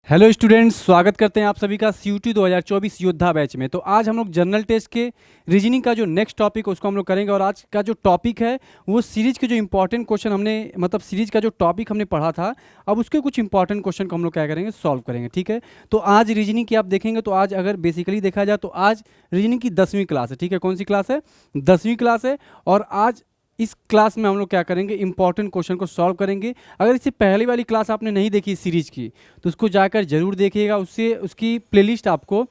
Hello students, स्वागत करते हैं आप सभी का CUT 2024 योद्धा बैच में। तो आज हम लोग जनरल टेस्ट के रीजनिंग का जो नेक्स्ट टॉपिक है उसको हम लोग करेंगे। और आज का जो टॉपिक है वो सीरीज के जो इंपॉर्टेंट क्वेश्चन हमने सीरीज का जो टॉपिक हमने पढ़ा था, अब उसके कुछ इंपॉर्टेंट क्वेश्चन को हम लोग क्या करेंगे, सॉल्व करेंगे। ठीक है, तो आज रीजनिंग की आप देखेंगे तो आज अगर बेसिकली देखा जाए तो आज रीजनिंग की 10वीं क्लास है। ठीक है, कौन सी क्लास है? 10वीं क्लास है। और आज इस क्लास में हम लोग क्या करेंगे, इंपॉर्टेंट क्वेश्चन को सॉल्व करेंगे। अगर इससे पहले वाली क्लास आपने नहीं देखी इस सीरीज की तो उसको जाकर जरूर देखिएगा। उससे उसकी प्लेलिस्ट आपको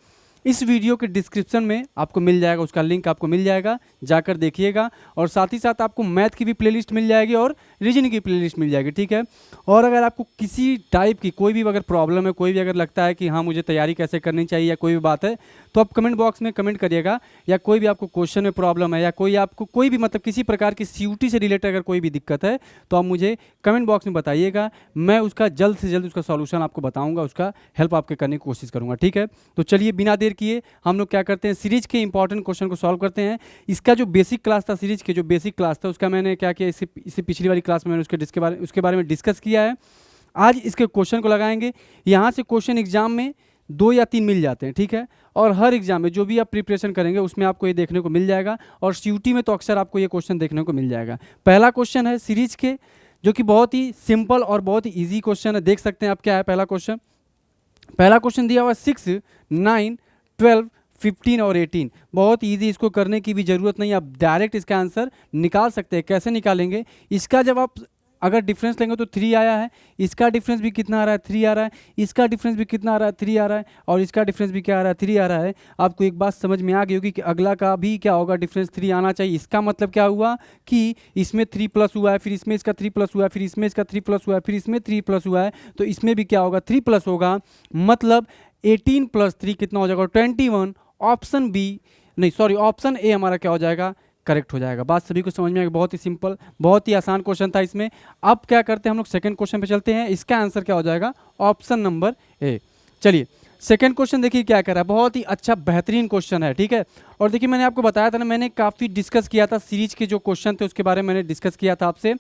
इस वीडियो के डिस्क्रिप्शन में आपको मिल जाएगा, उसका लिंक आपको मिल जाएगा, जाकर देखिएगा। और साथ ही साथ आपको मैथ की भी प्लेलिस्ट मिल जाएगी और रीजनिंग की प्लेलिस्ट मिल जाएगी। ठीक है, और अगर आपको किसी टाइप की कोई भी अगर प्रॉब्लम है, कोई भी अगर लगता है कि हाँ मुझे तैयारी कैसे करनी चाहिए या कोई भी बात है, तो आप कमेंट बॉक्स में कमेंट करिएगा। या कोई भी आपको क्वेश्चन में प्रॉब्लम है या कोई आपको कोई भी किसी प्रकार की CUT से रिलेटेड अगर कोई भी दिक्कत है तो आप मुझे कमेंट बॉक्स में बताइएगा। मैं उसका जल्द से जल्द उसका सॉल्यूशन आपको बताऊंगा, उसका हेल्प आपके करने की कोशिश करूंगा। ठीक है, तो चलिए बिना देर किए हम लोग क्या करते हैं, सीरीज के इंपॉर्टेंट क्वेश्चन को सॉल्व करते हैं। इसका जो बेसिक क्लास था, सीरीज के जो बेसिक क्लास था उसका मैंने क्या किया, इससे पिछली वाली क्लास में मैंने उसके बारे में डिस्कस किया है। आज इसके क्वेश्चन को लगाएंगे। यहाँ से क्वेश्चन एग्जाम में 2 या 3 मिल जाते हैं। ठीक है, और हर एग्जाम में जो भी आप प्रिपरेशन करेंगे उसमें आपको ये देखने को मिल जाएगा। और CUT में तो अक्सर आपको ये क्वेश्चन देखने को मिल जाएगा। पहला क्वेश्चन है सीरीज के, जो कि बहुत ही सिंपल और बहुत ही ईजी क्वेश्चन है। देख सकते हैं आप क्या है पहला क्वेश्चन। पहला क्वेश्चन दिया हुआ 6, 9, 12, 15 और 18। बहुत ईजी, इसको करने की भी जरूरत नहीं, आप डायरेक्ट इसका आंसर निकाल सकते हैं। कैसे निकालेंगे? इसका जब आप अगर डिफरेंस लेंगे तो 3 आया है, इसका डिफरेंस भी कितना आ रहा है, 3 आ रहा है, इसका डिफरेंस भी कितना आ रहा है, 3 आ रहा है, और इसका डिफरेंस भी क्या आ रहा है, 3 आ रहा है। आपको एक बात समझ में आ गई होगी कि अगला का भी क्या होगा, डिफरेंस 3 आना चाहिए। इसका मतलब क्या हुआ कि इसमें 3 प्लस हुआ है, फिर इसमें इसका 3 प्लस हुआ है, फिर इसमें इसका 3 प्लस हुआ है, फिर इसमें 3 प्लस हुआ है, तो इसमें भी क्या होगा, 3 प्लस होगा। मतलब 18 + 3 कितना हो जाएगा, 21। ऑप्शन बी नहीं, सॉरी, ऑप्शन ए हमारा क्या हो जाएगा, करेक्ट हो जाएगा। बात सभी को समझ में आएगी। बहुत ही सिंपल, बहुत ही आसान क्वेश्चन था इसमें। अब क्या करते हैं हम लोग, सेकंड क्वेश्चन पे चलते हैं। इसका आंसर क्या हो जाएगा, ऑप्शन नंबर ए। चलिए सेकंड क्वेश्चन देखिए क्या कर रहा है, बहुत ही अच्छा बेहतरीन क्वेश्चन है। ठीक है, और देखिए मैंने आपको बताया था ना, मैंने काफ़ी डिस्कस किया था सीरीज के जो क्वेश्चन थे उसके बारे में मैंने डिस्कस किया था आपसे।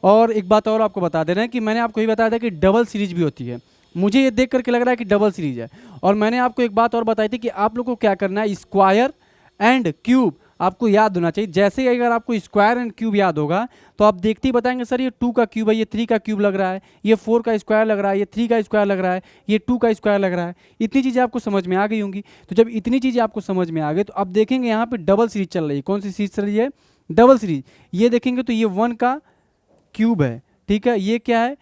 और एक बात और आपको बता दे रहे हैं कि मैंने आपको ये बताया था कि डबल सीरीज भी होती है। मुझे ये देख करके लग रहा है कि डबल सीरीज है। और मैंने आपको एक बात और बताई थी कि आप लोग को क्या करना है, स्क्वायर एंड क्यूब आपको याद होना चाहिए। जैसे ही अगर आपको स्क्वायर एंड क्यूब याद होगा तो आप देखते ही बताएंगे सर ये 2 का क्यूब है, ये 3 का क्यूब लग रहा है, ये 4 का स्क्वायर लग रहा है, ये 3 का स्क्वायर लग रहा है, ये 2 का स्क्वायर लग रहा है। इतनी चीज़ें आपको समझ में आ गई होंगी। तो जब इतनी चीज़ें आपको समझ में आ गई तो अब देखेंगे यहाँ पे डबल सीरीज चल रही है। कौन सी सीरीज चल रही है, डबल सीरीज। ये देखेंगे तो ये 1 का क्यूब है। ठीक है, ये क्या है,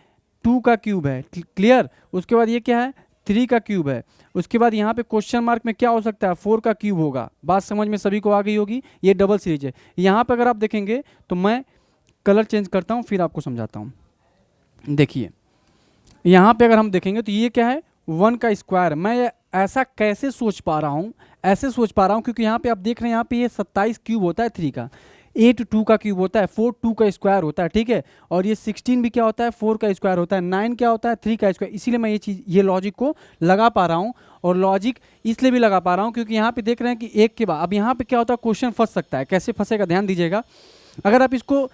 2 का क्यूब है। क्लियर। उसके बाद ये क्या है, 3 का क्यूब है। उसके बाद यहाँ पे क्वेश्चन मार्क में क्या हो सकता है, 4 का क्यूब होगा। बात समझ में सभी को आ गई होगी। ये डबल सीरीज है। यहाँ पे अगर आप देखेंगे तो मैं कलर चेंज करता हूँ फिर आपको समझाता हूँ। देखिए यहाँ पे अगर हम देखेंगे तो ये क्या है, 1 का स्क्वायर। मैं ऐसा कैसे सोच पा रहा हूँ, ऐसे सोच पा रहा हूँ क्योंकि यहाँ पे आप देख रहे हैं, यहाँ पे ये 27 क्यूब होता है 3 का, 8 2 का क्यूब होता है, 4 2 का स्क्वायर होता है। ठीक है, और ये 16 भी क्या होता है, 4 का स्क्वायर होता है, 9 क्या होता है, 3 का स्क्वायर। इसीलिए मैं ये लॉजिक को लगा पा रहा हूँ। और लॉजिक इसलिए भी लगा पा रहा हूँ क्योंकि यहाँ पे देख रहे हैं कि एक के बाद, अब यहाँ पे क्या होता है, क्वेश्चन फंस सकता है। कैसे फंसेगा, ध्यान दीजिएगा। अगर आप इसको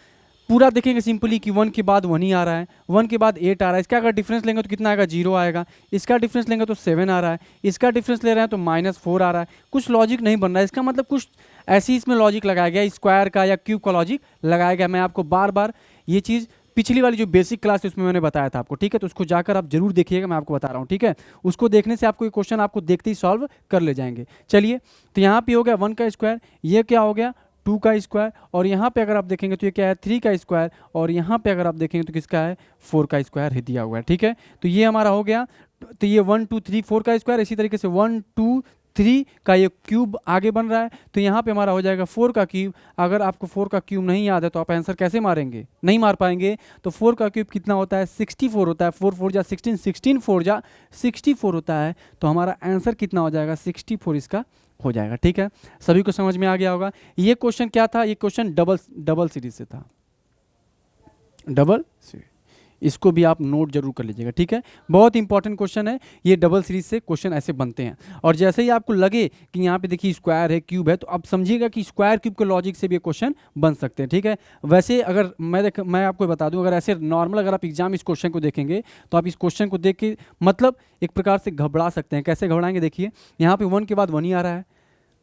पूरा देखेंगे सिंपली कि 1 के बाद 1 ही आ रहा है, 1 के बाद 8 आ रहा है, इसका अगर डिफरेंस लेंगे तो कितना आएगा, 0 आएगा। इसका डिफरेंस लेंगे तो 7 आ रहा है, इसका डिफरेंस ले रहे हैं तो -4 आ रहा है। कुछ लॉजिक नहीं बन रहा है। इसका मतलब कुछ ऐसी इसमें लॉजिक लगाया गया, स्क्वायर का या क्यूब का लॉजिक लगाया गया। मैं आपको बार बार ये चीज़ पिछली वाली जो बेसिक क्लास है उसमें मैंने बताया था आपको। ठीक है, तो उसको जाकर आप जरूर देखिएगा, मैं आपको बता रहा हूँ। ठीक है, उसको देखने से आपको ये क्वेश्चन आपको देखते ही सॉल्व कर ले जाएंगे। चलिए, तो यहाँ पे हो गया 1 का स्क्वायर, ये क्या हो गया, 2 का स्क्वायर, और यहाँ पे अगर आप देखेंगे तो ये क्या है, 3 का स्क्वायर, और यहाँ पे अगर आप देखेंगे तो किसका है, 4 का स्क्वायर ही दिया हुआ है। ठीक है, तो ये हमारा हो गया। तो ये 1 2 3 4 का स्क्वायर, इसी तरीके से 1 2 3 का ये क्यूब आगे बन रहा है। तो यहाँ पे हमारा हो जाएगा 4 का क्यूब। अगर आपको 4 का क्यूब नहीं याद है तो आप आंसर कैसे मारेंगे, नहीं मार पाएंगे। तो 4 का क्यूब कितना होता है, 64 होता है। 4 4 जा 16, 16 4 जा 64 होता है। तो हमारा आंसर कितना हो जाएगा, 64 इसका हो जाएगा। ठीक है, सभी को समझ में आ गया होगा। ये क्वेश्चन क्या था, ये क्वेश्चन डबल सीरीज से था, डबल सीरीज। इसको भी आप नोट जरूर कर लीजिएगा, ठीक है। बहुत इंपॉर्टेंट क्वेश्चन है ये, डबल सीरीज से क्वेश्चन ऐसे बनते हैं। और जैसे ही आपको लगे कि यहाँ पे देखिए स्क्वायर है, क्यूब है, तो आप समझिएगा कि स्क्वायर क्यूब के लॉजिक से भी क्वेश्चन बन सकते हैं, ठीक है। वैसे अगर मैं आपको बता दूं, अगर ऐसे नॉर्मल अगर आप एग्जाम इस क्वेश्चन को देखेंगे तो आप इस क्वेश्चन को देख के मतलब एक प्रकार से घबरा सकते हैं। कैसे घबराएंगे, देखिए यहाँ पे 1 के बाद 1 ही आ रहा है,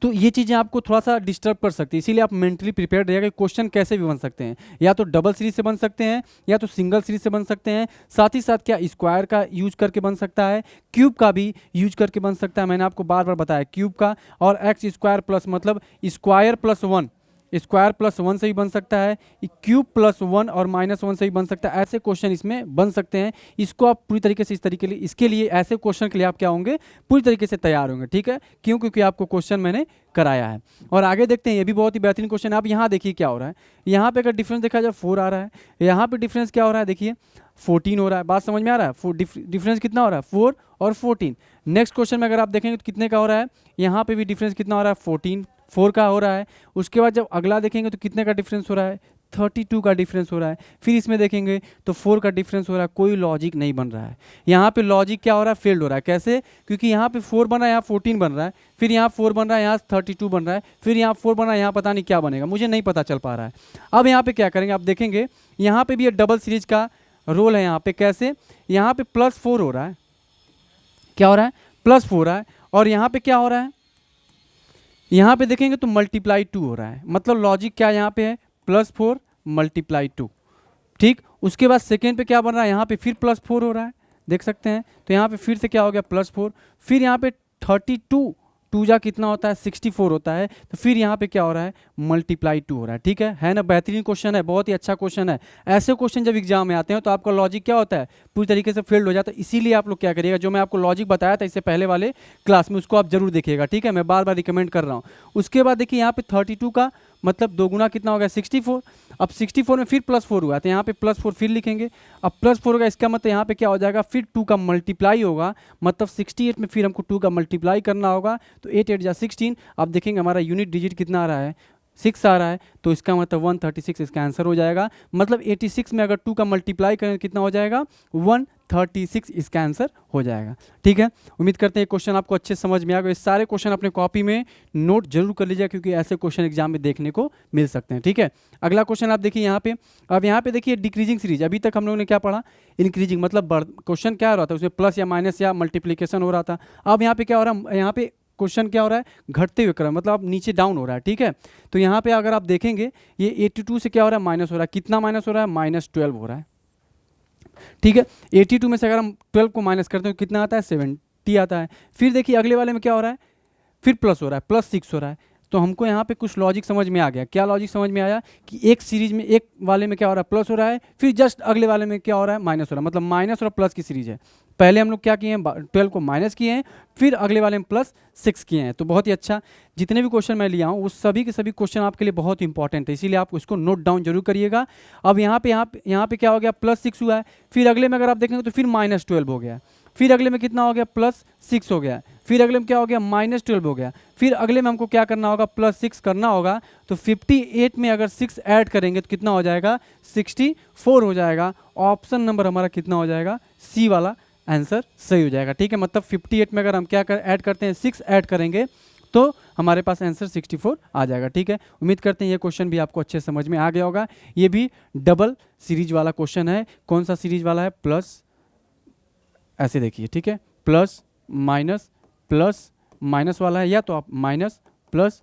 तो ये चीज़ें आपको थोड़ा सा डिस्टर्ब कर सकती है। इसीलिए आप मेंटली प्रिपेयर रहिएगा कि क्वेश्चन कैसे भी बन सकते हैं, या तो डबल सीरीज से बन सकते हैं या तो सिंगल सीरीज से बन सकते हैं। साथ ही साथ क्या स्क्वायर का यूज करके बन सकता है, क्यूब का भी यूज करके बन सकता है। मैंने आपको बार बार बताया क्यूब का, और एक्स स्क्वायर प्लस मतलब स्क्वायर प्लस 1, स्क्वायर प्लस 1 से भी बन सकता है, क्यूब प्लस 1 और माइनस 1 से भी बन सकता है। ऐसे क्वेश्चन इसमें बन सकते हैं। इसको आप पूरी तरीके से इसके लिए ऐसे क्वेश्चन के लिए आप क्या होंगे, पूरी तरीके से तैयार होंगे, ठीक है। क्यों? क्योंकि आपको क्वेश्चन मैंने कराया है। और आगे देखते हैं, ये भी बहुत ही बेहतरीन क्वेश्चन है। आप यहाँ देखिए क्या हो रहा है, यहाँ पे अगर डिफरेंस देखा जाए 4 आ रहा है, यहाँ पे डिफरेंस क्या हो रहा है, देखिए 14 हो रहा है। बात समझ में आ रहा है? डिफरेंस कितना हो रहा है, 4 और 14। नेक्स्ट क्वेश्चन में अगर आप देखेंगे तो कितने का हो रहा है, यहाँ पे भी डिफरेंस कितना हो रहा है, 4 का हो रहा है। उसके बाद जब अगला देखेंगे तो कितने का डिफरेंस हो रहा है, 32 का डिफरेंस हो रहा है। फिर इसमें देखेंगे तो 4 का डिफरेंस हो रहा है। कोई लॉजिक नहीं बन रहा है यहाँ पे। लॉजिक क्या हो रहा है, फेल्ड हो रहा है। कैसे? क्योंकि यहाँ पे 4 बन रहा है, यहाँ 14 बन रहा है, फिर यहाँ 4 बन रहा है, यहाँ 32 बन रहा है, फिर यहाँ 4 बन रहा है, यहाँ पता नहीं क्या बनेगा, मुझे नहीं पता चल पा रहा है। अब यहाँ पे क्या करेंगे, आप देखेंगे यहाँ पे भी डबल सीरीज का रोल है। यहाँ पे कैसे, यहाँ पे +4 हो रहा है, क्या हो रहा है, +4 हो रहा है। और यहाँ पे क्या हो रहा है, यहाँ पे देखेंगे तो मल्टीप्लाई 2 हो रहा है। मतलब लॉजिक क्या यहाँ पे है, +4 × 2, ठीक। उसके बाद सेकेंड पे क्या बन रहा है, यहाँ पे फिर +4 हो रहा है, देख सकते हैं। तो यहाँ पे फिर से क्या हो गया, +4। फिर यहाँ पे 32 2 जा कितना होता है, 64 होता है। तो फिर यहाँ पे क्या हो रहा है, ×2 हो रहा है, ठीक है ना। बेहतरीन क्वेश्चन है, बहुत ही अच्छा क्वेश्चन है। ऐसे क्वेश्चन जब एग्जाम में आते हैं तो आपका लॉजिक क्या होता है, पूरी तरीके से फेल्ड हो जाता है। इसीलिए आप लोग क्या करिएगा, जो मैं आपको लॉजिक बताया था इससे पहले वाले क्लास में, उसको आप जरूर देखिएगा, ठीक है। मैं बार बार रिकमेंड कर रहा हूँ। उसके बाद देखिए यहाँ पे 32 का मतलब 2 गुना कितना हो गया, 64। अब 64 में फिर +4 हुआ, तो यहाँ पे +4 फिर लिखेंगे। अब +4 होगा, इसका मतलब यहाँ पे क्या हो जाएगा, फिर 2 का मल्टीप्लाई होगा। मतलब 68 में फिर हमको 2 का मल्टीप्लाई करना होगा। तो 8 8 जा 16। अब देखेंगे हमारा यूनिट डिजिट कितना आ रहा है, 6 आ रहा है। तो इसका मतलब 136 इसका आंसर हो जाएगा। मतलब 86 में अगर 2 का मल्टीप्लाई करें कितना हो जाएगा, 136 इसका आंसर हो जाएगा, ठीक है। उम्मीद करते हैं क्वेश्चन आपको अच्छे समझ में आ गए। इस सारे क्वेश्चन अपने कॉपी में नोट जरूर कर लीजिएगा, क्योंकि ऐसे क्वेश्चन एग्जाम में देखने को मिल सकते हैं, ठीक है। अगला क्वेश्चन आप देखिए यहाँ पे। अब यहाँ पे देखिए डिक्रीजिंग सीरीज, अभी तक हम लोगों ने क्या पढ़ा, इंक्रीजिंग मतलब क्वेश्चन क्या हो रहा था, उसमें प्लस या माइनस या मल्टीप्लीकेशन हो रहा था। अब यहाँ पे क्या हो रहा है, यहाँ पे क्वेश्चन क्या हो रहा है, घटते हुए क्रम, मतलब अब नीचे डाउन हो रहा है, ठीक है। तो यहाँ पे अगर आप देखेंगे ये 82 से क्या हो रहा है, माइनस हो रहा है। कितना माइनस हो रहा है, -12 हो रहा है, ठीक है। 82 में से अगर हम 12 को माइनस करते हैं तो कितना आता है, 70 आता है। फिर देखिए अगले वाले में क्या हो रहा है, फिर प्लस हो रहा है, +6 हो रहा है। तो हमको यहाँ पे कुछ लॉजिक समझ में आ गया। क्या लॉजिक समझ में आया कि एक सीरीज में एक वाले में क्या हो रहा है, प्लस हो रहा है, फिर जस्ट अगले वाले में क्या हो रहा है, माइनस हो रहा है। मतलब माइनस और प्लस की सीरीज है। पहले हम लोग क्या किए हैं, 12 को माइनस किए हैं, फिर अगले वाले में +6 किए हैं। तो बहुत ही अच्छा। जितने भी क्वेश्चन मैं लिया हूँ वो सभी के सभी क्वेश्चन आपके लिए बहुत इंपॉर्टेंट है, इसीलिए आप उसको नोट डाउन जरूर करिएगा। अब यहाँ पे क्या हो गया, +6 हुआ है। फिर अगले में अगर आप देखेंगे तो फिर -12 हो गया। फिर अगले में कितना हो गया, +6 हो गया। फिर अगले में क्या हो गया, -12 हो गया। फिर अगले में हमको क्या करना होगा, +6 करना होगा। तो 58 में अगर 6 ऐड करेंगे तो कितना हो जाएगा, 64 हो जाएगा। ऑप्शन नंबर हमारा कितना हो जाएगा, सी वाला आंसर सही हो जाएगा, ठीक है। मतलब 58 में अगर हम क्या ऐड करते हैं, 6 ऐड करेंगे तो हमारे पास आंसर 64 आ जाएगा, ठीक है। उम्मीद करते हैं ये क्वेश्चन भी आपको अच्छे समझ में आ गया होगा। ये भी डबल सीरीज वाला क्वेश्चन है। कौन सा सीरीज वाला है, प्लस, ऐसे देखिए, ठीक है, प्लस माइनस वाला है, या तो आप माइनस प्लस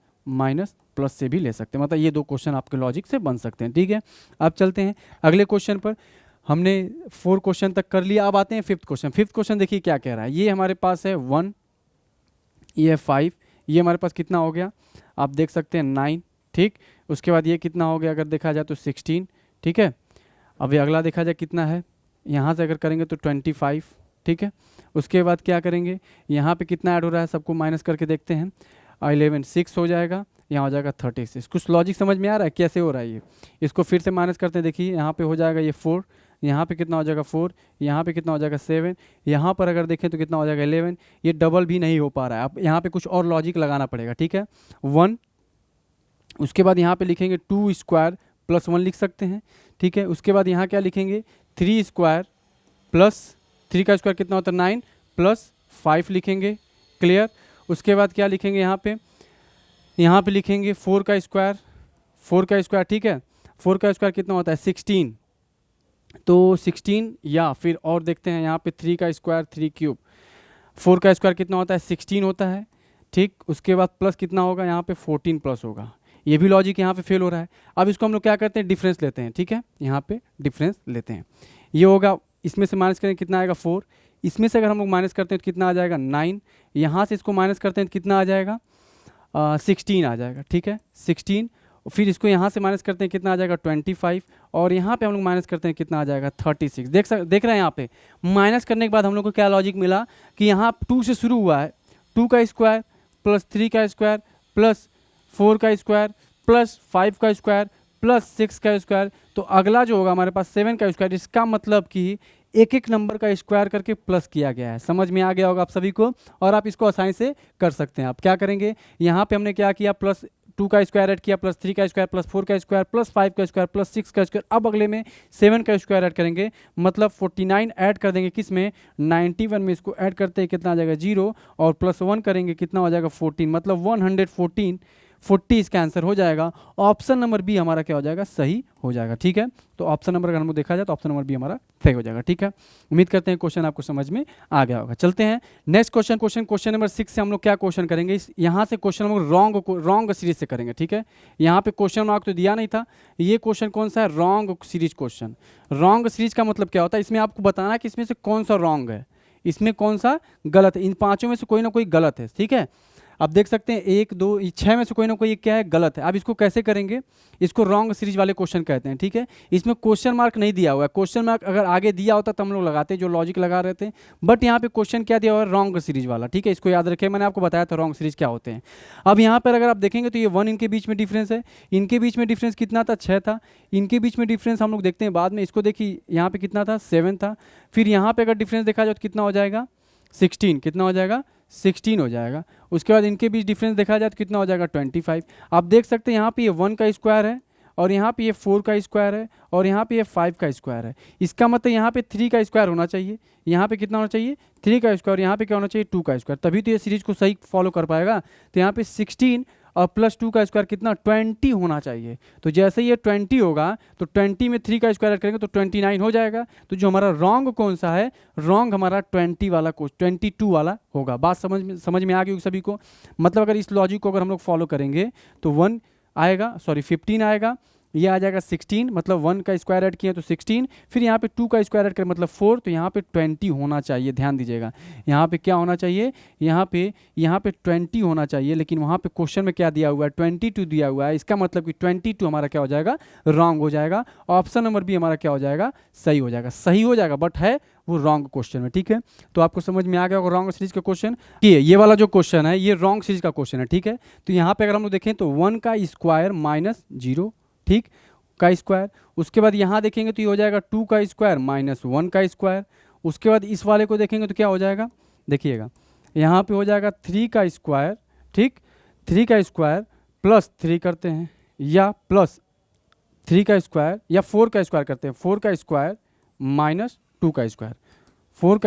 से भी ले सकते हैं। मतलब ये 2 क्वेश्चन आपके लॉजिक से बन सकते हैं, ठीक है। अब चलते हैं अगले क्वेश्चन पर। हमने 4 क्वेश्चन तक कर लिया। अब आते हैं 5th क्वेश्चन। 5th क्वेश्चन देखिए क्या कह रहा है। ये हमारे पास है 1, ये 5, ये हमारे पास कितना हो गया, आप देख सकते हैं 9, ठीक। उसके बाद ये कितना हो गया, अगर देखा जाए तो 16, ठीक है। अब ये अगला देखा जाए कितना है, यहाँ से अगर करेंगे तो 25, ठीक है। उसके बाद क्या करेंगे, यहाँ पे कितना ऐड हो रहा है, सबको माइनस करके देखते हैं। 11 6 हो जाएगा, यहाँ हो जाएगा 36। कुछ लॉजिक समझ में आ रहा है कैसे हो रहा है ये। इसको फिर से माइनस करते हैं, देखिए यहाँ पे हो जाएगा ये 4, यहाँ पे कितना हो जाएगा 4, यहाँ पे कितना हो जाएगा 7, यहाँ पर अगर देखें तो कितना हो जाएगा 11। ये डबल भी नहीं हो पा रहा है, अब यहाँ पे कुछ और लॉजिक लगाना पड़ेगा, ठीक है। 1, उसके बाद यहाँ पे लिखेंगे 2² + 1 लिख सकते हैं, ठीक है। उसके बाद यहाँ क्या लिखेंगे, 3 स्क्वायर प्लस 3 का स्क्वायर कितना होता है 9 प्लस 5 लिखेंगे, क्लियर। उसके बाद क्या लिखेंगे यहाँ पे लिखेंगे 4 का स्क्वायर, 4 का स्क्वायर, ठीक है। 4 का स्क्वायर कितना होता है 16, तो 16 या फिर और देखते हैं यहाँ पे 3 का स्क्वायर 3 क्यूब, 4 का स्क्वायर कितना होता है 16 होता है, ठीक। उसके बाद प्लस कितना होगा यहाँ पे 14 प्लस होगा। ये भी लॉजिक यहाँ पे फेल हो रहा है। अब इसको हम लोग क्या करते हैं डिफरेंस लेते हैं, ठीक है। यहाँ पे डिफरेंस लेते हैं, ये होगा, इसमें से माइनस करेंगे कितना आएगा 4, इसमें से अगर हम लोग माइनस करते हैं तो कितना आ जाएगा 9, यहाँ से इसको माइनस करते हैं तो कितना आ जाएगा 16 आ जाएगा, ठीक है 16। फिर इसको यहाँ से माइनस करते हैं कितना आ जाएगा 25, और यहाँ पे हम लोग माइनस करते हैं कितना आ जाएगा 36। देख रहे हैं यहाँ पे माइनस करने के बाद हम लोग को क्या लॉजिक मिला कि यहाँ 2 से शुरू हुआ है, 2 का स्क्वायर प्लस 3 का स्क्वायर प्लस 4 का स्क्वायर प्लस 5 का स्क्वायर प्लस 6 का स्क्वायर, तो अगला जो होगा हमारे पास 7 का स्क्वायर। इसका मतलब कि एक एक नंबर का स्क्वायर करके प्लस किया गया है। समझ में आ गया होगा आप सभी को, और आप इसको आसानी से कर सकते हैं। आप क्या करेंगे, यहाँ पे हमने क्या किया, प्लस 2 का स्क्वायर ऐड किया, प्लस 3 का स्क्वायर प्लस 4 का स्क्वायर प्लस 5 का स्क्वायर प्लस 6 का स्क्वायर। अब अगले में 7 का स्क्वायर ऐड करेंगे, मतलब 49 ऐड कर देंगे किस में 91 में। इसको ऐड करते हैं कितना आ जाएगा 0, और प्लस 1 करेंगे कितना हो जाएगा 14, मतलब 114, 40 इसका आंसर हो जाएगा। ऑप्शन नंबर बी हमारा क्या हो जाएगा सही हो जाएगा, ठीक है। तो ऑप्शन नंबर अगर हम लोग देखा जाए तो ऑप्शन नंबर बी हमारा सही हो जाएगा, ठीक है। उम्मीद करते हैं क्वेश्चन आपको समझ में आ गया होगा। चलते हैं नेक्स्ट क्वेश्चन नंबर 6 से हम लोग क्या क्वेश्चन करेंगे, यहाँ से क्वेश्चन हम लोग रॉन्ग सीरीज से करेंगे, ठीक है। यहाँ पे क्वेश्चन मार्क तो दिया नहीं था, ये क्वेश्चन कौन सा है wrong series question. Wrong series का मतलब क्या होता है, इसमें आपको बताना है कि इसमें से कौन सा रॉन्ग है, इसमें कौन सा गलत है। इन पांचों में से कोई ना कोई गलत है, ठीक है। आप देख सकते हैं 1 2 6 में से कोई ना कोई क्या है गलत है। अब इसको कैसे करेंगे, इसको रॉन्ग सीरीज वाले क्वेश्चन कहते हैं, ठीक है। इसमें क्वेश्चन मार्क नहीं दिया हुआ है, क्वेश्चन मार्क अगर आगे दिया होता तो हम लोग लगाते जो लॉजिक लगा रहे थे, बट यहाँ पे क्वेश्चन क्या दिया हुआ है रॉन्ग सीरीज वाला, ठीक है। इसको याद रखें, मैंने आपको बताया था रॉन्ग सीरीज क्या होते हैं। अब यहाँ पर अगर आप देखेंगे तो ये 1 इनके बीच में डिफरेंस है, इनके बीच में डिफरेंस कितना था 6 था, इनके बीच में डिफरेंस हम लोग देखते हैं बाद में। इसको देखिए यहाँ पे कितना था 7 था, फिर यहाँ पे अगर डिफरेंस देखा जाए तो कितना हो जाएगा 16, कितना हो जाएगा 16 हो जाएगा। उसके बाद इनके बीच डिफरेंस देखा जाए तो कितना हो जाएगा 25। आप देख सकते हैं यहाँ पे ये 1 का स्क्वायर है, और यहाँ पे ये 4 का स्क्वायर है, और यहाँ पे ये 5 का स्क्वायर है। इसका मतलब यहाँ पे 3 का स्क्वायर होना चाहिए, यहाँ पे कितना होना चाहिए 3 का स्क्वायर, यहाँ पे क्या होना चाहिए 2 का स्क्वायर, तभी तो ये सीरीज को सही फॉलो कर पाएगा। तो यहाँ पे 16 और प्लस 2 का स्क्वायर कितना 20 होना चाहिए। तो जैसे ये 20 होगा तो 20 में 3 का स्क्वायर ऐड करेंगे तो 29 हो जाएगा। तो जो हमारा रॉन्ग कौन सा है, रॉन्ग हमारा 20 वाला 22 वाला होगा। बात समझ में आ गई सभी को। मतलब अगर इस लॉजिक को अगर हम लोग फॉलो करेंगे तो 1 आएगा, सॉरी 15 आएगा, ये आ जाएगा 16, मतलब 1 का स्क्वायर ऐड किया तो 16, फिर यहाँ पे 2 का स्क्वायर ऐड करें मतलब 4, तो यहाँ पे 20 होना चाहिए। ध्यान दीजिएगा यहाँ पे क्या होना चाहिए, यहाँ पे 20 होना चाहिए, लेकिन वहाँ पे क्वेश्चन में क्या दिया हुआ है 22 दिया हुआ है। इसका मतलब कि 22 हमारा क्या हो जाएगा रॉन्ग हो जाएगा। ऑप्शन नंबर बी हमारा क्या हो जाएगा सही हो जाएगा, सही हो जाएगा, बट है वो रॉन्ग क्वेश्चन में, ठीक है। तो आपको समझ में आ गया होगा रॉन्ग सीरीज का क्वेश्चन। ये वाला जो क्वेश्चन है ये रॉन्ग सीरीज का क्वेश्चन है, ठीक है। तो यहाँ पे अगर हम लोग देखें तो 1 का स्क्वायर माइनस 0, ठीक का स्क्वायर। उसके बाद यहाँ देखेंगे तो ये हो जाएगा 2 का स्क्वायर माइनस 1 का स्क्वायर। उसके बाद इस वाले को देखेंगे तो क्या हो जाएगा, देखिएगा यहाँ पे हो जाएगा 3 का स्क्वायर, ठीक 3 का स्क्वायर प्लस 3 करते हैं, या प्लस 3 का स्क्वायर, या 4 का स्क्वायर करते हैं, 4 का स्क्वायर माइनस 2 का स्क्वायर, 4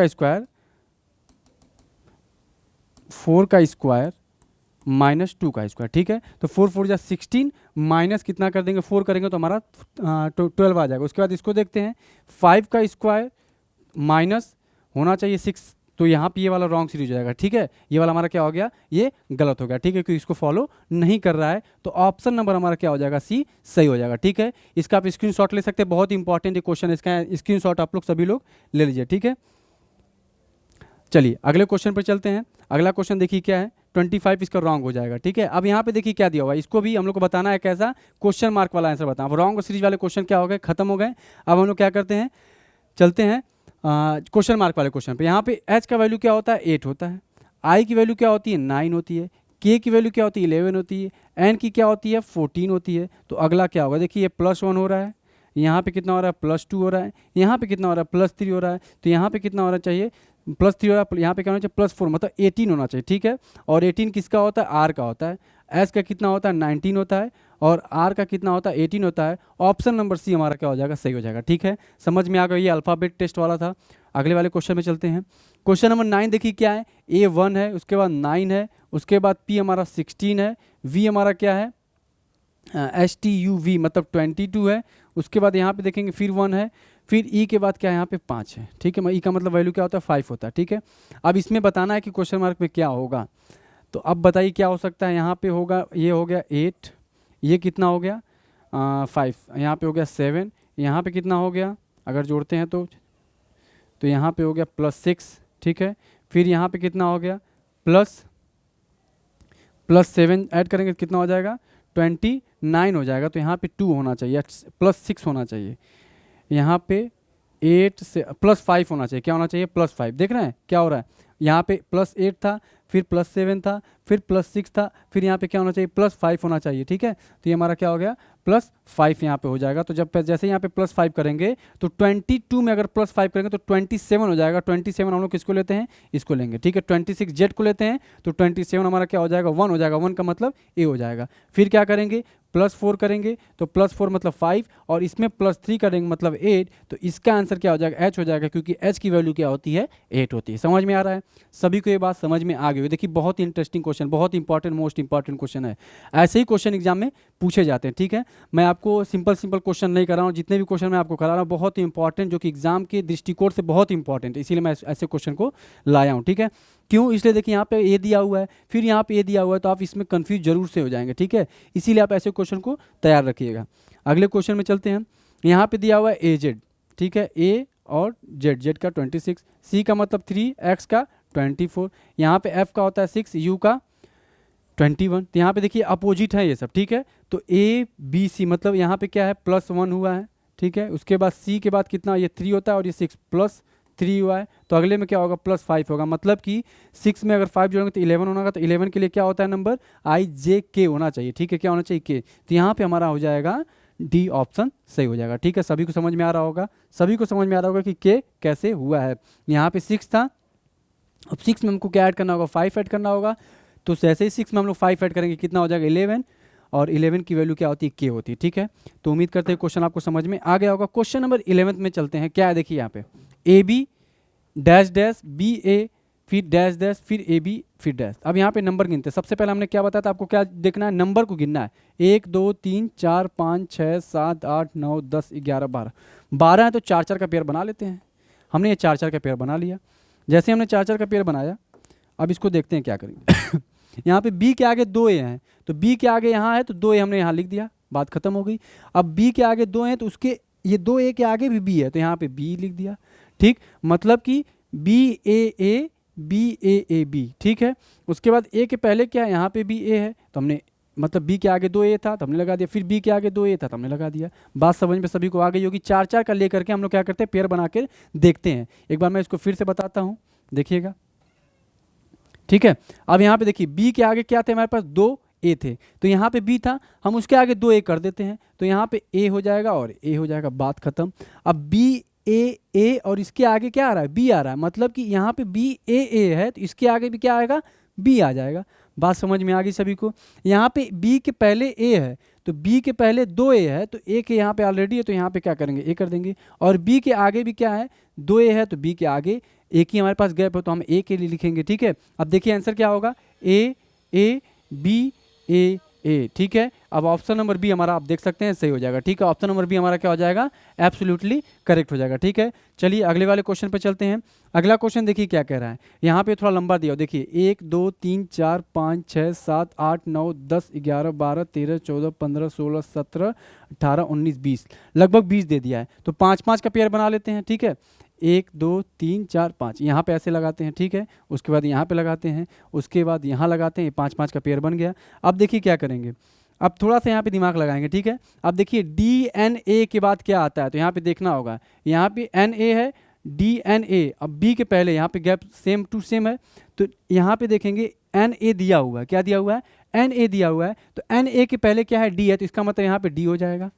का स्क्वायर माइनस 2 का स्क्वायर, ठीक है। तो 4 4 जा 16 माइनस कितना कर देंगे 4 करेंगे तो हमारा 12 आ जाएगा। उसके बाद इसको देखते हैं 5 का स्क्वायर माइनस होना चाहिए 6, तो यहाँ पे ये वाला रॉन्ग सीरीज हो जाएगा, ठीक है। ये वाला हमारा क्या हो गया, ये गलत हो गया, ठीक है, क्योंकि इसको फॉलो नहीं कर रहा है। तो ऑप्शन नंबर हमारा क्या हो जाएगा सी सही हो जाएगा, ठीक है। इसका आप स्क्रीनशॉट ले सकते हैं, बहुत इंपॉर्टेंट क्वेश्चन है, इसका स्क्रीनशॉट आप लोग सभी लोग ले लीजिए, ठीक है। चलिए अगले क्वेश्चन पर चलते हैं। अगला क्वेश्चन देखिए क्या है, 25 इसका रॉन्ग हो जाएगा, ठीक है। अब यहाँ पे देखिए क्या दिया हुआ है, इसको भी हम लोग को बताना है कैसा क्वेश्चन मार्क वाला आंसर बताना। अब रॉन्ग सीरीज वाले क्वेश्चन क्या हो गए खत्म हो गए। अब हम लोग क्या करते हैं, चलते हैं क्वेश्चन मार्क वाले क्वेश्चन पे। यहाँ पे h का वैल्यू क्या होता है 8 होता है, i की वैल्यू क्या होती है 9 होती है, k की वैल्यू क्या होती है 11 होती है, n की क्या होती है 14 होती है। तो अगला क्या होगा, देखिए ये +1 हो रहा है, यहाँ पे कितना हो रहा है +2 हो रहा है, यहाँ पे कितना हो रहा है +3 हो रहा है, तो यहाँ पे कितना होना चाहिए +3 हो रहा है, यहाँ पे क्या होना चाहिए +4, मतलब 18 होना चाहिए, ठीक है। और 18 किसका होता है r का होता है। एस का कितना होता है 19 होता है और आर का कितना होता है 18 होता है। ऑप्शन नंबर सी हमारा क्या हो जाएगा, सही हो जाएगा। ठीक है, समझ में आ गया, ये अल्फ़ाबेट टेस्ट वाला था। अगले वाले क्वेश्चन में चलते हैं। क्वेश्चन नंबर 9 देखिए क्या है, ए 1 है, उसके बाद 9 है, उसके बाद पी हमारा 16 है, वी हमारा क्या है एस टी यू वी मतलब 22 है, उसके बाद यहाँ पे देखेंगे फिर 1 है, फिर ई के बाद क्या है यहाँ पे 5 है। ठीक है, ई का मतलब वैल्यू क्या होता है 5 होता है। ठीक है, अब इसमें बताना है कि क्वेश्चन मार्क में क्या होगा। तो अब बताइए क्या हो सकता है, यहाँ पे होगा, ये हो गया 8, ये कितना हो गया 5, यहाँ पे हो गया 7, यहाँ पे कितना हो गया अगर जोड़ते हैं तो यहाँ पे हो गया +6। ठीक है, फिर यहाँ पे कितना हो गया +7 ऐड करेंगे तो कितना हो जाएगा 29 हो जाएगा। तो यहाँ पे 2 होना चाहिए, +6 होना चाहिए, यहाँ पे 8 से +5 होना चाहिए। क्या होना चाहिए +5। देख रहे हैं क्या हो रहा है, यहाँ पे +8 था, फिर +7 था, फिर +6 था, फिर यहाँ पे क्या होना चाहिए +5 होना चाहिए। ठीक है, तो ये हमारा क्या हो गया +5 यहाँ पे हो जाएगा। तो जब जैसे यहाँ पे +5 करेंगे तो 22 में अगर +5 करेंगे तो 27 हो जाएगा। 27 हम लोग किसको लेते हैं, इसको लेंगे। ठीक है, 26 जेड को लेते हैं तो 27 हमारा क्या हो जाएगा 1 हो जाएगा, 1 का मतलब ए हो जाएगा। फिर क्या करेंगे +4 करेंगे तो +4 मतलब 5 और इसमें +3 करेंगे मतलब 8। तो इसका आंसर क्या हो जाएगा एच हो जाएगा, क्योंकि एच की वैल्यू क्या होती है 8 होती है। समझ में आ रहा है सभी को, ये बात समझ में आ गई। देखिए बहुत ही इंटरेस्टिंग क्वेश्चन, बहुत इंपॉर्टेंट, मोस्ट इंपॉर्टेंट क्वेश्चन है। ऐसे ही क्वेश्चन एग्जाम में पूछे जाते हैं। ठीक है, मैं आपको सिंपल क्वेश्चन नहीं कर रहा हूँ, जितने भी क्वेश्चन मैं आपको करा रहा हूँ बहुत ही इंपॉर्टेंट, जो कि एग्जाम के दृष्टिकोण से बहुत इंपॉर्टेंट है, इसीलिए मैं ऐसे क्वेश्चन को लाया हूँ। ठीक है, क्यों, इसलिए देखिए यहाँ पे ए दिया हुआ है, फिर यहाँ पे ए दिया हुआ है, तो आप इसमें कंफ्यूज जरूर से हो जाएंगे। ठीक है, इसीलिए आप ऐसे क्वेश्चन को तैयार रखिएगा। अगले क्वेश्चन में चलते हैं। यहाँ पे दिया हुआ है ए जेड। ठीक है, ए और जेड, जेड का 26, सी का मतलब 3, एक्स का 24, यहाँ पे एफ का होता है 6, यू का 21। तो यहाँ पे देखिए अपोजिट है ये सब। ठीक है, तो ए बी सी मतलब यहाँ पे क्या है +1 हुआ है। ठीक है, उसके बाद सी के बाद कितना, ये 3 होता है और ये 6 +3 हुआ है। तो अगले में क्या होगा +5 होगा, मतलब कि 6 में अगर 5 जोड़ेंगे तो 11 होगा। तो 11 के लिए क्या होता है नंबर IJK होना चाहिए। ठीक है, क्या होना चाहिए के। तो यहाँ पे हमारा हो जाएगा डी ऑप्शन सही हो जाएगा। ठीक है, सभी को समझ में आ रहा होगा, सभी को समझ में आ रहा होगा कि के कैसे हुआ है। यहाँ पे 6 था, अब 6 में हमको क्या ऐड करना होगा 5 ऐड करना होगा। तो जैसे ही 6 में हम लोग 5 ऐड करेंगे कितना हो जाएगा 11, और 11 की वैल्यू क्या होती है के होती है। ठीक है, तो उम्मीद करते हैं क्वेश्चन आपको समझ में आ गया होगा। क्वेश्चन नंबर 11 में चलते हैं। क्या है देखिए यहाँ पे A B dash dash B A फिर डैश डैश फिर ए बी फिर डैश। अब यहाँ पे नंबर गिनते हैं। सबसे पहले हमने क्या बताया था आपको, क्या देखना है नंबर को गिनना है। 1 2 3 4 5 6 7 8 9 10 11 12 12 है, तो 4 4 का पेयर बना लेते हैं। हमने ये 4 4 का पेयर बना लिया। जैसे हमने 4 4 का पेयर बनाया, अब इसको देखते हैं क्या करेंगे। यहाँ पे बी के आगे 2 ए हैं, तो बी के आगे यहाँ है तो 2 ए हमने यहाँ लिख दिया, बात खत्म हो गई। अब बी के आगे 2 हैं तो उसके ये 2 ए के आगे भी बी है, तो यहाँ पे बी लिख दिया। ठीक, मतलब कि B A B A B. ठीक है, उसके बाद ए के पहले क्या है, यहाँ पे भी ए है, तो हमने मतलब बी के आगे 2 ए था तो हमने लगा दिया, फिर बी के आगे 2 ए था तो हमने लगा दिया। बात समझ में सभी को आ गई होगी। 4 4 का लेकर के हम लोग क्या करते हैं पेयर बना के देखते हैं। एक बार मैं इसको फिर से बताता हूँ, देखिएगा। ठीक है, अब यहाँ पे देखिए बी के आगे क्या थे हमारे पास 2 ए थे, तो यहाँ पे बी था, हम उसके आगे 2 ए कर देते हैं, तो यहाँ पे ए हो जाएगा और ए हो जाएगा, बात खत्म। अब बी ए और इसके आगे क्या आ रहा है बी आ रहा है, मतलब कि यहाँ पे बी ए है तो इसके आगे भी क्या आएगा बी आ जाएगा। बात समझ में आ गई सभी को। यहाँ पे बी के पहले ए है तो बी के पहले 2 ए है, तो ए के यहाँ पे ऑलरेडी है तो यहाँ पे क्या करेंगे ए कर देंगे, और बी के आगे भी क्या है 2 ए है, तो बी के आगे एक ही हमारे पास गैप है तो हम ए के लिए लिखेंगे। ठीक है, अब देखिए आंसर क्या होगा ए बी ए। ठीक है, अब ऑप्शन नंबर बी हमारा आप देख सकते हैं सही हो जाएगा। ठीक है, ऑप्शन नंबर बी हमारा क्या हो जाएगा एब्सोल्युटली करेक्ट हो जाएगा। ठीक है, चलिए अगले वाले क्वेश्चन पे चलते हैं। अगला क्वेश्चन देखिए क्या कह रहा है, यहाँ पे थोड़ा लंबा दिया, देखिए 1 2 3 4 5 6 7 8 9 10 11 12 13 14 15 16 17 18 19 20 लगभग 20 दे दिया है, तो 5 5 का पेयर बना लेते हैं। ठीक है, 1 2 3 4 5 यहाँ पे ऐसे लगाते हैं। ठीक है, उसके बाद यहाँ पे लगाते हैं, उसके बाद यहाँ लगाते हैं, 5 5 का पेयर बन गया। अब देखिए क्या करेंगे, अब थोड़ा सा यहाँ पे दिमाग लगाएंगे। ठीक है, अब देखिए DNA के बाद क्या आता है, तो यहाँ पे देखना होगा, यहाँ पे Na है DNA, अब बी के पहले यहाँ पे गैप सेम टू सेम है, तो यहाँ पे देखेंगे Na दिया हुआ है, क्या दिया हुआ है Na दिया हुआ है, तो Na के पहले क्या है D है, तो इसका मतलब यहाँ पे D हो जाएगा।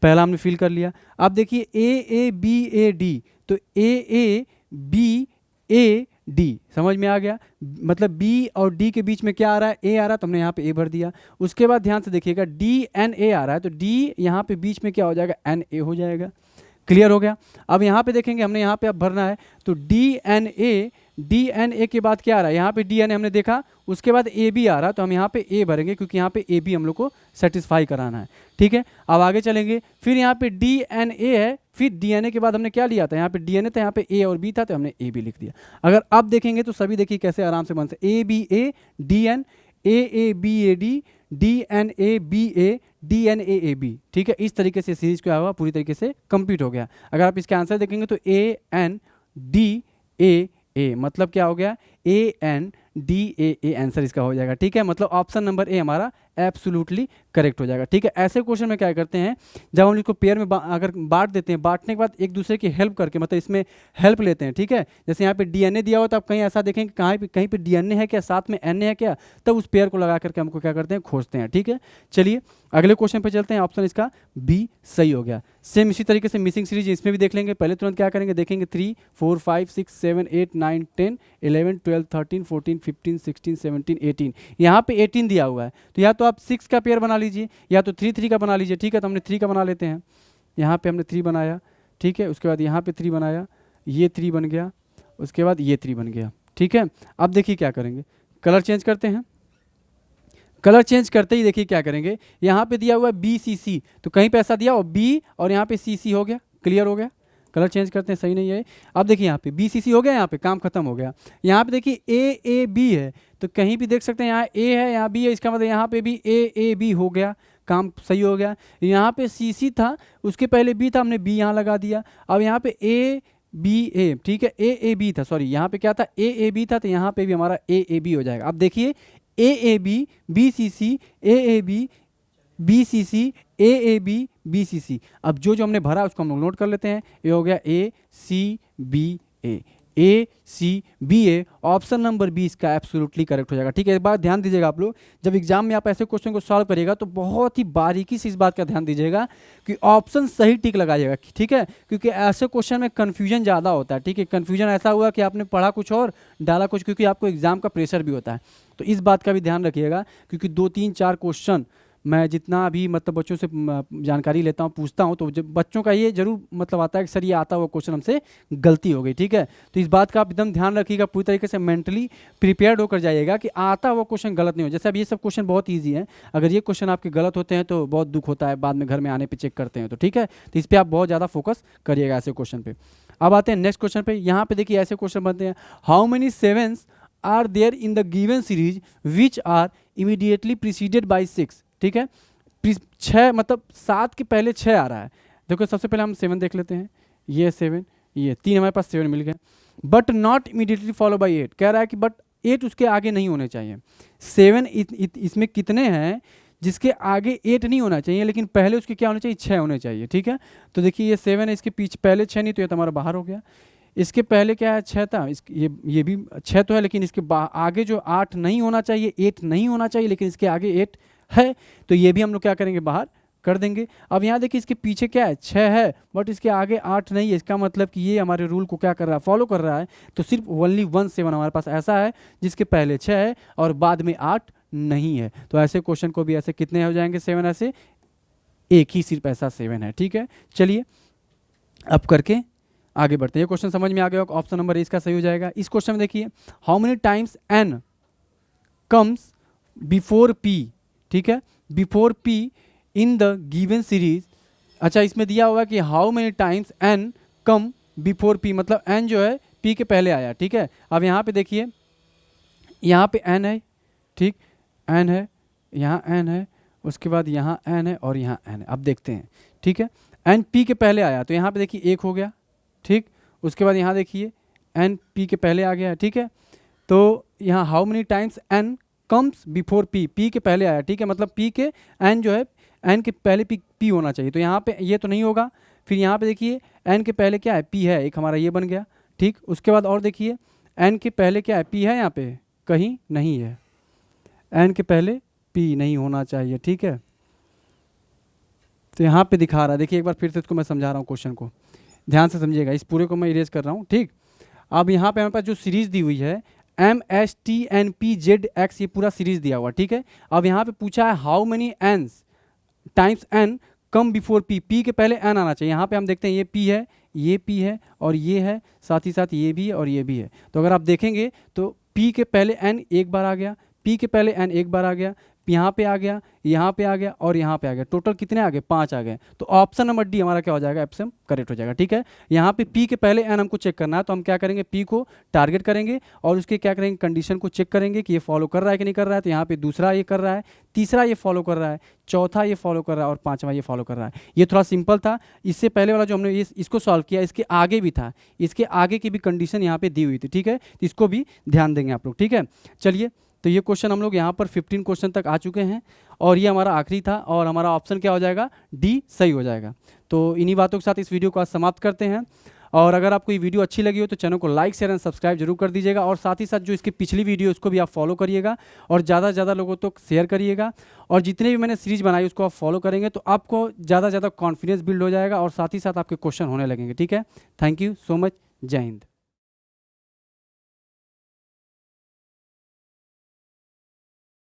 पहला हमने फिल कर लिया। अब देखिए A A B A D, तो A A B A D, समझ में आ गया। मतलब बी और डी के बीच में क्या आ रहा है, ए आ रहा है, तो हमने यहाँ पे ए भर दिया। उसके बाद ध्यान से देखिएगा डी एन ए आ रहा है, तो डी यहाँ पे बीच में क्या हो जाएगा, एन ए हो जाएगा। क्लियर हो गया। अब यहाँ पे देखेंगे हमने यहाँ पे अब भरना है, तो डी एन ए के बाद क्या आ रहा है, यहाँ पे डी एन ए हमने देखा, उसके बाद ए बी आ रहा है, तो हम यहाँ पे ए भरेंगे क्योंकि यहाँ पे ए बी हम लोग को सेटिस्फाई कराना है। ठीक है, अब आगे चलेंगे। फिर यहाँ पे डी एन ए है, फिर डी एन ए के बाद हमने क्या लिया था, यहाँ पे डी एन ए था, यहाँ पे ए और बी था, तो हमने ए बी लिख दिया। अगर अब देखेंगे तो सभी देखिए कैसे आराम से बन से, A B D N, A B A D N A B A D N A B. ठीक है, इस तरीके से सीरीज क्या हुआ, पूरी तरीके से कंप्लीट हो गया। अगर आप इसके आंसर देखेंगे तो ए एन डी ए मतलब क्या हो गया, A N D A answer इसका हो जाएगा। ठीक है, मतलब ऑप्शन नंबर ए हमारा एब्सोल्युटली करेक्ट हो जाएगा। ठीक है, ऐसे क्वेश्चन में क्या करते हैं, जब हम इसको पेयर में अगर बांट देते हैं, बांटने के बाद एक दूसरे की हेल्प करके, मतलब इसमें हेल्प लेते हैं। ठीक है, जैसे यहाँ पे डीएनए दिया हो तो आप कहीं ऐसा देखेंगे कहीं पे डीएनए है क्या, साथ में एनए है क्या, तब उस पेयर को लगा करके हमको क्या करते हैं, खोजते हैं। ठीक है, चलिए अगले क्वेश्चन पे चलते हैं। ऑप्शन इसका बी सही हो गया। सेम इसी तरीके से मिसिंग सीरीज इसमें भी देख लेंगे। पहले तुरंत क्या करेंगे, देखेंगे 3 4 5 6 7 8 9 10 11 12 13 14 15 16 17 18, यहाँ पे 18 दिया हुआ है, तो या तो आप 6 का पेयर बना लीजिए या तो 3 3 का बना लीजिए। ठीक है, तो हमने 3 का बना लेते हैं। यहाँ पे हमने 3 बनाया, ठीक है, उसके बाद यहाँ पे 3 बनाया, ये 3 बन गया, उसके बाद ये 3 बन गया। ठीक है, अब देखिए क्या करेंगे, कलर चेंज करते हैं। कलर चेंज करते ही देखिए क्या करेंगे, यहाँ पे दिया हुआ है बी सी सी, तो कहीं पे ऐसा दिया हो बी और यहाँ पे सी सी हो गया। क्लियर हो गया, कलर चेंज करते हैं, सही नहीं है। अब देखिए यहाँ पे बी सी सी हो गया, यहाँ पे काम खत्म हो गया। यहाँ पे देखिए ए बी है, तो कहीं भी देख सकते हैं यहाँ ए है, यहाँ बी है, इसका मतलब यहाँ पे भी ए बी हो गया, काम सही हो गया। यहाँ पे सी सी था, उसके पहले बी था, हमने बी यहाँ लगा दिया। अब यहाँ पे ए बी ए, ठीक है, ए बी था, सॉरी यहाँ पे क्या था, ए बी था, तो यहाँ पे भी हमारा ए बी हो जाएगा। अब देखिए A B B C C, A B B C C, A B B C C. अब जो हमने भरा उसको हम लोग नोट कर लेते हैं। ये हो गया ए सी बी ए, ऑप्शन नंबर बी इसका एब्सोल्युटली करेक्ट हो जाएगा। ठीक है, एक बात ध्यान दीजिएगा आप लोग, जब एग्जाम में आप ऐसे क्वेश्चन को सॉल्व करिएगा तो बहुत ही बारीकी से इस बात का ध्यान दीजिएगा कि ऑप्शन सही टिक लगाइएगा। ठीक है, क्योंकि ऐसे क्वेश्चन में कन्फ्यूजन ज़्यादा होता है। ठीक है, कन्फ्यूजन ऐसा हुआ कि आपने पढ़ा कुछ और डाला कुछ, क्योंकि आपको एग्जाम का प्रेशर भी होता है, तो इस बात का भी ध्यान रखिएगा। क्योंकि 2 3 4 क्वेश्चन मैं जितना भी मतलब बच्चों से जानकारी लेता हूँ, पूछता हूँ, तो जब बच्चों का ये जरूर मतलब आता है कि सर ये आता हुआ क्वेश्चन हमसे गलती हो गई। ठीक है, तो इस बात का आप एकदम ध्यान रखिएगा, पूरी तरीके से मेंटली प्रिपेयर्ड होकर जाइएगा कि आता हुआ क्वेश्चन गलत नहीं हो। जैसे अब ये सब क्वेश्चन बहुत ईजी है, अगर ये क्वेश्चन आपके गलत होते हैं तो बहुत दुख होता है, बाद में घर में आने पर चेक करते हैं। तो ठीक है, तो इस पर आप बहुत ज़्यादा फोकस करिएगा ऐसे क्वेश्चन पर। अब आते हैं नेक्स्ट क्वेश्चन पे। यहाँ पे देखिए ऐसे क्वेश्चन बनते हैं, how many sevens are there in the given series which are immediately preceded by 6। ठीक है, 6 मतलब 7 के पहले 6 आ रहा है। देखो सबसे पहले हम 7 देख लेते हैं, ये 7, ये 3 हमारे पास 7 मिल गए। But not immediately follow by 8, कह रहा है कि बट 8 उसके आगे नहीं होने चाहिए। 7 इसमें कितने हैं जिसके आगे 8 नहीं होना चाहिए, लेकिन पहले उसके क्या होने चाहिए, 6 होने चाहिए। ठीक है, तो देखिए ये 7 है, इसके पीछे पहले 6 नहीं, तो ये तो हमारा बाहर हो गया। इसके पहले क्या है, 6 था, ये भी 6 तो है, लेकिन इसके आगे जो 8 नहीं होना चाहिए, 8 नहीं होना चाहिए, लेकिन इसके आगे 8 है, तो ये भी हम लोग क्या करेंगे, बाहर कर देंगे। अब यहाँ देखिए इसके पीछे क्या है, 6 है, बट इसके आगे 8 नहीं है। इसका मतलब कि ये हमारे रूल को क्या कर रहा है, फॉलो कर रहा है। तो सिर्फ ओनली 1 7 हमारे पास ऐसा है जिसके पहले 6 है और बाद में 8 नहीं है। तो ऐसे क्वेश्चन को भी ऐसे कितने हो जाएंगे, 7, ऐसे एक ही सिर्फ ऐसा 7 है। ठीक है, चलिए अब करके आगे बढ़ते हैं। ये क्वेश्चन समझ में आ गया, ऑप्शन नंबर इसका सही हो जाएगा। इस क्वेश्चन में देखिए, how many times N comes before P. ठीक है, before P in the given series. अच्छा, इसमें दिया हुआ कि how many times N come before P, मतलब एन जो है पी के पहले आया। ठीक है, अब यहाँ पे देखिए, यहाँ पे एन है, ठीक, एन है, यहाँ एन है, उसके बाद यहाँ एन है और यहाँ एन है। अब देखते हैं, ठीक है, एन पी के पहले आया, तो यहाँ पे देखिए 1 हो गया, ठीक, उसके बाद यहाँ देखिए एन पी के पहले आ गया है। ठीक है, तो यहाँ how many times N comes before P, P के पहले आया। ठीक है, मतलब पी के एन जो है, एन के पहले पी होना चाहिए, तो यहाँ पे ये तो नहीं होगा। फिर यहाँ पे देखिए एन के पहले क्या है, पी है, एक हमारा ये बन गया। ठीक, उसके बाद और देखिए एन के पहले क्या है, पी है, यहाँ पे कहीं नहीं है, एन के पहले पी नहीं होना चाहिए। ठीक है, तो यहाँ पे दिखा रहा है, देखिए एक बार फिर से इसको मैं समझा रहा हूँ, क्वेश्चन को ध्यान से समझिएगा, इस पूरे को मैं इरेज कर रहा हूँ। ठीक, अब यहाँ पे हमारे पास जो सीरीज दी हुई है MSTNPZX, ये पूरा सीरीज दिया हुआ, ठीक है। अब यहाँ पे पूछा है how many N's times N come before P, P के पहले एन आना चाहिए। यहाँ पे हम देखते हैं ये पी है, ये पी है और ये है, साथ ही साथ ये भी है और ये भी है। तो अगर आप देखेंगे तो पी के पहले एन एक बार आ गया, पी के पहले एन एक बार आ गया, यहाँ पे आ गया, यहाँ पे आ गया और यहाँ पे आ गया। टोटल कितने आ गए? 5 आ गए। तो ऑप्शन नंबर डी हमारा क्या हो जाएगा? ऑप्शन करेक्ट हो जाएगा, ठीक है। यहाँ पे पी के पहले एन हमको चेक करना है, तो हम क्या करेंगे? पी को टारगेट करेंगे और उसके क्या करेंगे? कंडीशन को चेक करेंगे कि ये फॉलो कर रहा है कि नहीं कर रहा है। तो यहाँ पे दूसरा ये कर रहा है, तीसरा ये फॉलो कर रहा है, चौथा ये फॉलो कर रहा है और पांचवा ये फॉलो कर रहा है। ये थोड़ा सिंपल था। इससे पहले वाला जो हमने इसको सॉल्व किया, इसके आगे भी था, इसके आगे की भी कंडीशन यहाँ पे दी हुई थी, ठीक है। तो इसको भी ध्यान देंगे आप लोग, ठीक है। चलिए, तो ये क्वेश्चन हम लोग यहाँ पर 15 क्वेश्चन तक आ चुके हैं और ये हमारा आखिरी था और हमारा ऑप्शन क्या हो जाएगा? डी सही हो जाएगा। तो इन्हीं बातों के साथ इस वीडियो को आज समाप्त करते हैं। और अगर आपको ये वीडियो अच्छी लगी हो तो चैनल को लाइक शेयर एंड सब्सक्राइब जरूर कर दीजिएगा और साथ ही साथ जो इसकी पिछली वीडियो उसको भी आप फॉलो करिएगा और ज़्यादा से ज़्यादा लोगों तक शेयर करिएगा। और जितने भी मैंने सीरीज बनाई उसको आप फॉलो करेंगे तो आपको ज़्यादा से ज़्यादा कॉन्फिडेंस बिल्ड हो जाएगा और साथ ही साथ आपके क्वेश्चन होने लगेंगे, ठीक है। Thank you so much. जय हिंद।